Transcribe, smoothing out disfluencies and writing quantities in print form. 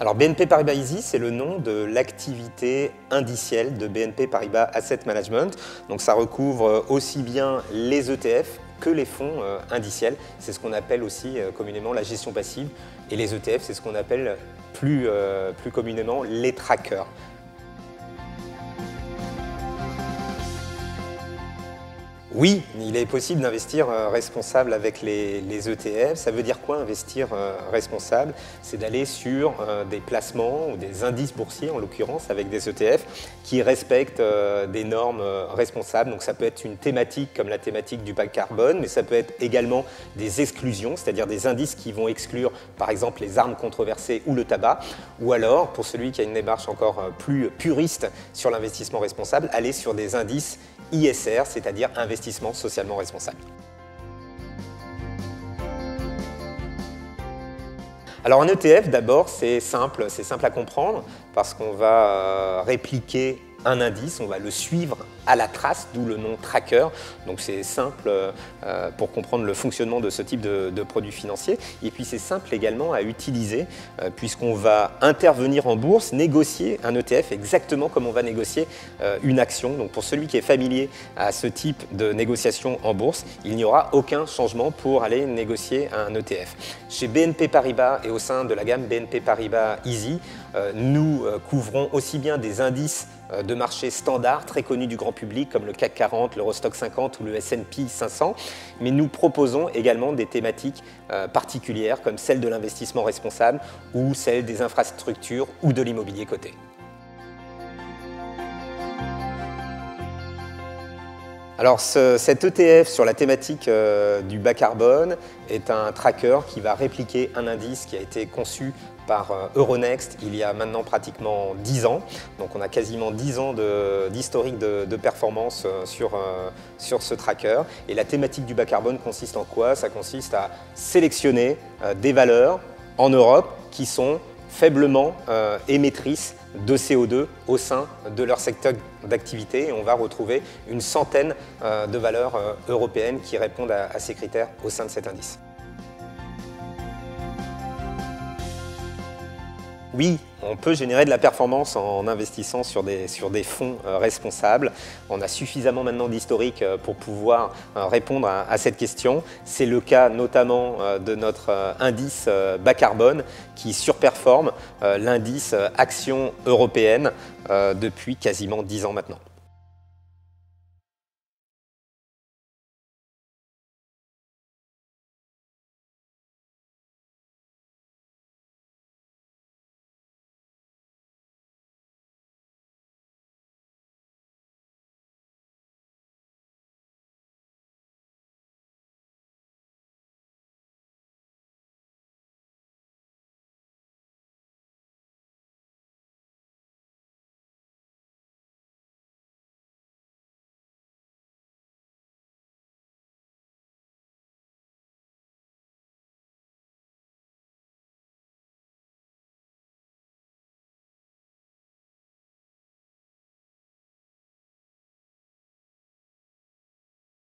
Alors BNP Paribas Easy, c'est le nom de l'activité indicielle de BNP Paribas Asset Management. Donc ça recouvre aussi bien les ETF que les fonds indiciels. C'est ce qu'on appelle aussi communément la gestion passive. Et les ETF, c'est ce qu'on appelle plus communément les trackers. Oui, il est possible d'investir responsable avec les ETF. Ça veut dire quoi investir responsable? C'est d'aller sur des placements ou des indices boursiers, en l'occurrence, avec des ETF qui respectent des normes responsables. Donc ça peut être une thématique comme la thématique du bas carbone, mais ça peut être également des exclusions, c'est-à-dire des indices qui vont exclure, par exemple, les armes controversées ou le tabac. Ou alors, pour celui qui a une démarche encore plus puriste sur l'investissement responsable, aller sur des indices ISR, c'est-à-dire investissement socialement responsable. Alors un ETF, d'abord, c'est simple à comprendre parce qu'on va répliquer un indice, on va le suivre à la trace, d'où le nom tracker. Donc c'est simple pour comprendre le fonctionnement de ce type de produit financier. Et puis c'est simple également à utiliser puisqu'on va intervenir en bourse, négocier un ETF exactement comme on va négocier une action. Donc pour celui qui est familier à ce type de négociation en bourse, il n'y aura aucun changement pour aller négocier un ETF. Chez BNP Paribas et au sein de la gamme BNP Paribas Easy, nous couvrons aussi bien des indices de marché standard très connus du grand public comme le CAC 40, l'Eurostoxx 50 ou le S&P 500, mais nous proposons également des thématiques particulières comme celle de l'investissement responsable ou celle des infrastructures ou de l'immobilier coté. Alors cet ETF sur la thématique du bas carbone est un tracker qui va répliquer un indice qui a été conçu par Euronext il y a maintenant pratiquement 10 ans. Donc on a quasiment 10 ans d'historique de performance sur ce tracker. Et la thématique du bas carbone consiste en quoi? Ça consiste à sélectionner des valeurs en Europe qui sont faiblement émettrices de CO2 au sein de leur secteur d'activité. Et on va retrouver une centaine de valeurs européennes qui répondent à ces critères au sein de cet indice. Oui, on peut générer de la performance en investissant sur des fonds responsables. On a suffisamment maintenant d'historique pour pouvoir répondre à cette question. C'est le cas notamment de notre indice bas carbone qui surperforme l'indice action européenne depuis quasiment 10 ans maintenant.